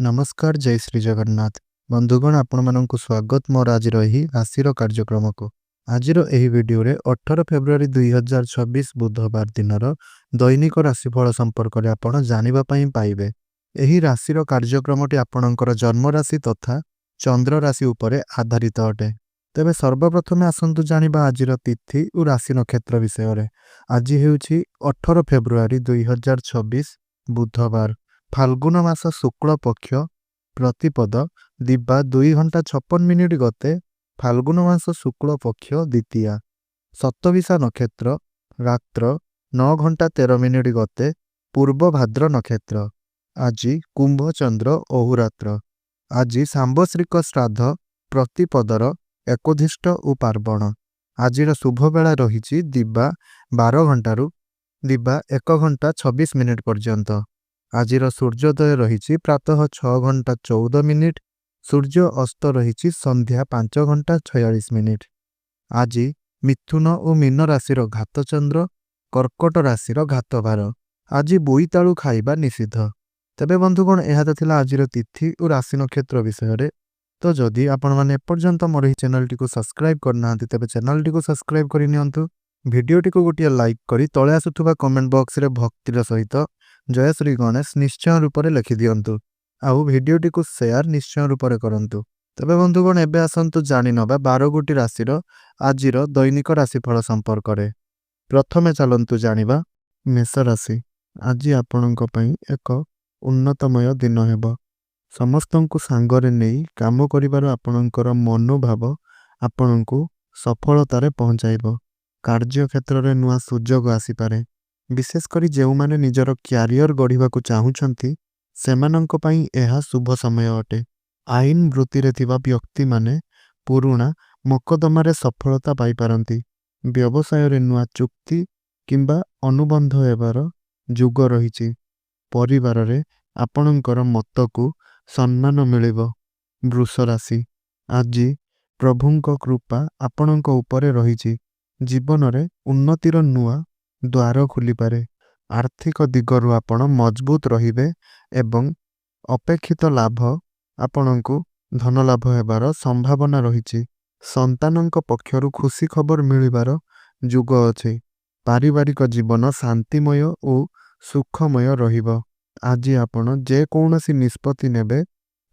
नमस्कार जय श्री जगन्नाथ बंधुगण आपण स्वागत मोर आज राशि कार्यक्रम को आज वीडियो रे 18 फेब्रुआरी 2026 बुधवार दिन दैनिक राशिफल संपर्क में आपण जानिबा पई पाइबे। एही राशि कार्यक्रमटी आपणकर जन्म राशि तथा चंद्र राशि उपरे आधारित अटे। तेबे सर्वप्रथमे आसंतु जानिबा आज तिथि और राशि नक्षत्र विषय रे। आज हेउछि 18 फेब्रुआरी 2026 बुधवार फाल्गुन मास शुक्ल पक्ष प्रतिपद दिबा 2 घंटा 56 मिनिट गते फाल्गुन मास शुक्ल पक्ष द्वितीया सतविशा नक्षत्र रात्र 9 घंटा 13 मिनिट गते पूर्व भाद्र नक्षत्र। आज कुंभ चंद्र अहोरात्र। आज सांबश्रिक श्राद्ध प्रतिपदर एकोधिष्ट और पार्वण। आज शुभ बेला रही दिबा 12 घंटारू दिबा 1 घंटा 26 मिनिट पर्यंत। आज सूर्योदय रही प्रातः 6 घंटा 14 मिनिट। सूर्य अस्त रही संध्या 5 घंटा 46 मिनिट। आज मिथुन और मीन राशि घात चंद्र कर्कट राशि घात भार। आज बोईतालु खाइबा निषिद्ध। तेबे बंधुगण यह तो आज तिथि और राशि नक्षत्र विषय। तो जदि आपण मैंने एपर्यंत मोर ही चैनल टी को सब्सक्राइब करना तेबे चैनल टी को सब्सक्राइब कर नियंतु। वीडियो टी को गोटे लाइक करी तले आसुथुबा कमेंट बॉक्स रे भक्तिर सहित जय श्री गणेश निश्चय रूप से लिखि दियंतु। आउ वीडियो टी को शेयर निश्चय रूप से करंतु। तबे बंधुगण एबे आसंतु जानि नबा 12 गोटी राशिर आजिर दैनिक राशिफल संपर्क रे। प्रथमे चलंतु जानिबा मेष राशि। आज आपणक पई एक उन्नतमय दिन हेबो। समस्तंकु सांगरे नेई काम करिबार आपणकर मनोभाव आपणकु सफलतारे पहुंचाइबो। कार्य क्षेत्र रे नुआ सुजोग आसी पारे। विशेषकर जो माने निजर क्यारियर गढ़ा चाहूँगी सेमानंक पई एहा शुभ समय अटे। आईन वृत्ति रे थिबा व्यक्ति माने पुरुणा मकदमारे सफलता पाई पारंती। व्यवसाय रे नुआ चुक्ति किंबा अनुबंध हेबार जुग रहिछि। परिवार रे आपणकर मतकु सम्मान मिलिबो। वृष राशि। आज प्रभुंक कृपा आपणक उपरे रहिछि। जीवन रे उन्नतिर नुआ द्वार खुली पारे। आर्थिक दिगरु आपण मजबूत रहिबे एवं अपेक्षित लाभ आपणकु धन लाभ हेबार संभावना रहिछि। संतानंक पक्षरु खुशी खबर मिलिबार जुग अछि। पारिवारिक जीवन शांतिमय और सुखमय रहिबो। आज आपण जे कौनसी निष्पत्ति नेबे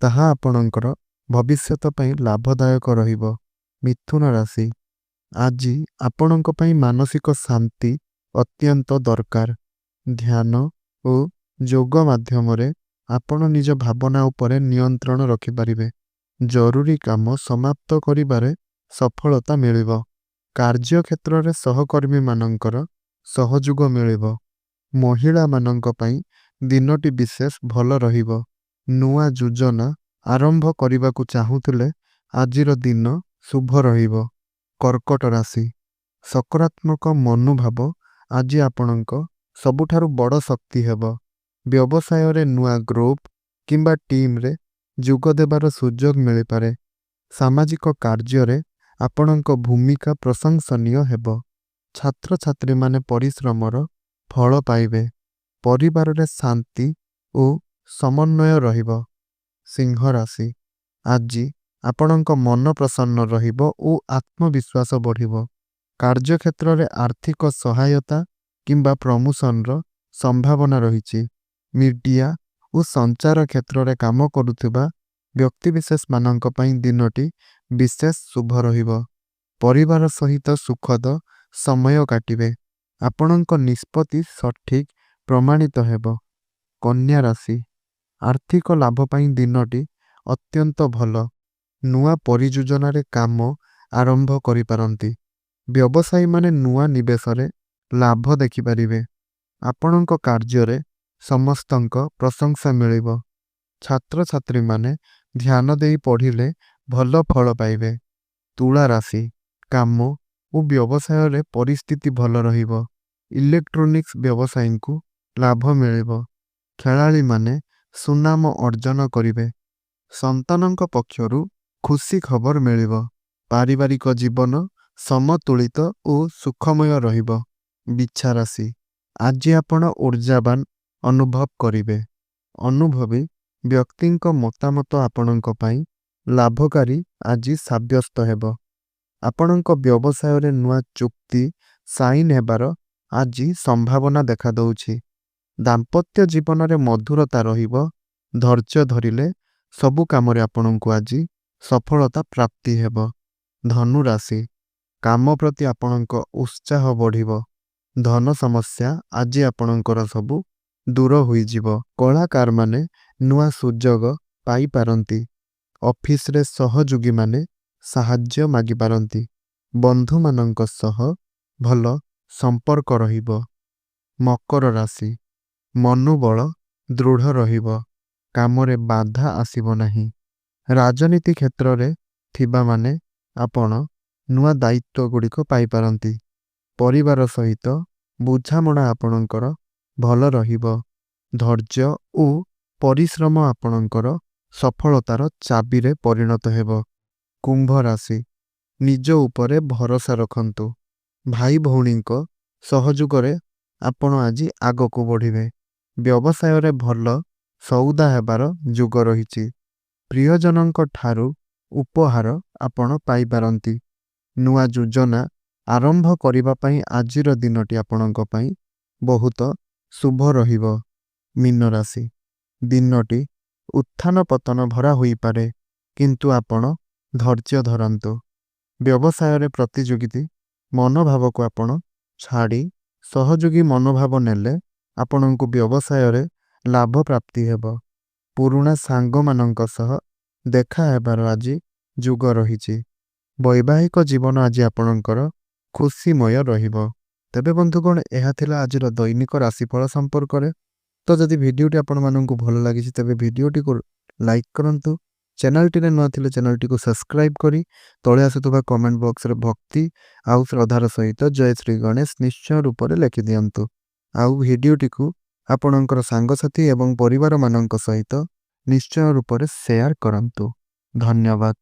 ताहा आपणकर भविष्यत पई लाभदायक रहिबो। मिथुन राशि। आज आपणक पई मानसिक शांति अत्यंत दरकार। ध्यान और योग माध्यम रे आपण निज भावना उपरे नियंत्रण रखि पारिबे। जरूरी काम समाप्त करिबारे सफलता मिलिबो। कार्य क्षेत्र रे सहकर्मी मानंकर सहयोग मिलिबो। महिला मानंक पई दिनटी विशेष भल रहिबो। नुआ योजना आरंभ करिबाकु चाहूतिले आजिर दिन शुभ रहिबो। कर्कट राशि। सकारात्मक मनोभाव आज आपणक सबुठारु बड़ शक्ति हेबो। व्यवसाय रे नुआ ग्रुप किंबा टीम रे जोग देबार सुजोग मिलि पारे। सामाजिक कार्य रे आपणक भूमिका प्रशंसनीय हेबो। छात्र छात्री माने परिश्रमर फल पाइबे। परिवार रे शांति और समन्वय रहिबो। सिंह राशि। आज आपणक मन प्रसन्न रहिबो और आत्मविश्वास बढ़िबो। कार्य क्षेत्र रे आर्थिक सहायता किंबा प्रमोशन रो संभावना रहिछि। मीडिया और संचार क्षेत्र रे काम करुथिबा व्यक्ति विशेष मानंक पई दिनटी विशेष शुभ रहिबो। परिवार सहित सुखद समय काटिबे। आपणक निष्पत्ति सठिक प्रमाणित हेबो। कन्या राशि। आर्थिक लाभ पई दिनटी अत्यंत भल। नुआ परियोजना रे काम आरंभ करि पारंती। व्यवसायी माने नुआ निवेश रे लाभ देखि पारिबे। आपणक कार्य रे समस्तंक प्रशंसा मिलिबो। छात्र छात्री माने ध्यान देई पढ़िले भल फल पाइबे। तुला राशि। काम और व्यवसाय रे परिस्थिति भल रहिबो। इलेक्ट्रोनिक्स व्यवसायी को लाभ मिलिबो। खेलाड़ी माने सुनाम अर्जन करिबे। संतानंक पक्षरु खुशी खबर मिलिबो। पारिवारिक जीवन समतुलित और सुखमय रहिबो। बिच्छा राशि। आज आपण ऊर्जावान अनुभव करिबे। अनुभवी ବ୍ୟକ୍ତିଙ୍କ ମତାମତ ଆପଣଙ୍କ ପାଇଁ ଲାଭକାରୀ ଆଜି ସାବ୍ୟସ୍ତ ହେବ। ଆପଣଙ୍କ ବ୍ୟବସାୟରେ ନୂଆ ଚୁକ୍ତି ସାଇନ୍ ହେବାର ଆଜି ସମ୍ଭାବନା ଦେଖାଦେଉଛି। ଦାମ୍ପତ୍ୟ ଜୀବନରେ ମଧୁରତା ରହିବ। ଧୈର୍ଯ୍ୟ ଧରିଲେ ସବୁ କାମରେ ଆପଣଙ୍କୁ ଆଜି ସଫଳତା ପ୍ରାପ୍ତି ହେବ। ଧନୁ ରାଶି, କାମ ପ୍ରତି ଆପଣଙ୍କ ଉତ୍ସାହ ବଢ଼ିବ। ଧନ ସମସ୍ୟା ଆଜି ଆପଣଙ୍କର ସବୁ ଦୂର ହୋଇଯିବ। କଳାକାରମାନେ ନୂଆ ସୁଯୋଗ ପାଇପାରନ୍ତି। ଅଫିସରେ ସହଯୋଗୀମାନେ ସାହାଯ୍ୟ ମାଗିପାରନ୍ତି। ବନ୍ଧୁମାନଙ୍କ ସହ ଭଲ ସମ୍ପର୍କ ରହିବ। ମକର ରାଶି, ମନୋବଳ ଦୃଢ଼ ରହିବ। କାମରେ ବାଧା ଆସିବ ନାହିଁ। ରାଜନୀତି କ୍ଷେତ୍ରରେ ଥିବାମାନେ ଆପଣ ନୂଆ ଦାୟିତ୍ୱ ଗୁଡ଼ିକ ପାଇପାରନ୍ତି। ପରିବାର ସହିତ ବୁଝାମଣା ଆପଣଙ୍କର ଭଲ ରହିବ। ଧୈର୍ଯ୍ୟ ଓ ପରିଶ୍ରମ ଆପଣଙ୍କର ସଫଳତାର ଚାବିରେ ପରିଣତ ହେବ। କୁମ୍ଭ ରାଶି, ନିଜ ଉପରେ ଭରସା ରଖନ୍ତୁ। ଭାଇ ଭଉଣୀଙ୍କ ସହଯୋଗରେ ଆପଣ ଆଜି ଆଗକୁ ବଢ଼ିବେ। ବ୍ୟବସାୟରେ ଭଲ ସଉଦା ହେବାର ଯୋଗ ରହିଛି। ପ୍ରିୟଜନଙ୍କ ଠାରୁ ଉପହାର ଆପଣ ପାଇପାରନ୍ତି। ନୂଆ ଯୋଜନା ଆରମ୍ଭ କରିବା ପାଇଁ ଆଜିର ଦିନଟି ଆପଣଙ୍କ ପାଇଁ ବହୁତ ଶୁଭ ରହିବ। ମୀନ ରାଶି, ଦିନଟି ଉତ୍ଥାନ ପତନ ଭରା ହୋଇପାରେ, କିନ୍ତୁ ଆପଣ ଧୈର୍ଯ୍ୟ ଧରନ୍ତୁ। ବ୍ୟବସାୟରେ ପ୍ରତିଯୋଗିତା ମନୋଭାବକୁ ଆପଣ ଛାଡ଼ି ସହଯୋଗୀ ମନୋଭାବ ନେଲେ ଆପଣଙ୍କୁ ବ୍ୟବସାୟରେ ଲାଭ ପ୍ରାପ୍ତି ହେବ। ପୁରୁଣା ସାଙ୍ଗମାନଙ୍କ ସହ ଦେଖା ହେବାର ଆଜି ଯୋଗ ରହିଛି। ବୈବାହିକ ଜୀବନ ଆଜି ଆପଣଙ୍କର ଖୁସିମୟ ରହିବ। ତେବେ ବନ୍ଧୁଗଣ, ଏହା ଥିଲା ଆଜିର ଦୈନିକ ରାଶିଫଳ ସମ୍ପର୍କରେ। ତ ଯଦି ଭିଡ଼ିଓଟି ଆପଣମାନଙ୍କୁ ଭଲ ଲାଗିଛି ତେବେ ଭିଡ଼ିଓଟିକୁ ଲାଇକ୍ କରନ୍ତୁ। ଚ୍ୟାନେଲଟିରେ ନୂଆ ଥିଲେ ଚ୍ୟାନେଲଟିକୁ ସବସ୍କ୍ରାଇବ୍ କରି ତଳେ ଆସୁଥିବା କମେଣ୍ଟ ବକ୍ସରେ ଭକ୍ତି ଆଉ ଶ୍ରଦ୍ଧାର ସହିତ ଜୟ ଶ୍ରୀ ଗଣେଶ ନିଶ୍ଚୟ ରୂପରେ ଲେଖିଦିଅନ୍ତୁ। ଆଉ ଭିଡ଼ିଓଟିକୁ ଆପଣଙ୍କର ସାଙ୍ଗସାଥି ଏବଂ ପରିବାରମାନଙ୍କ ସହିତ ନିଶ୍ଚୟ ରୂପରେ ସେୟାର କରନ୍ତୁ। ଧନ୍ୟବାଦ।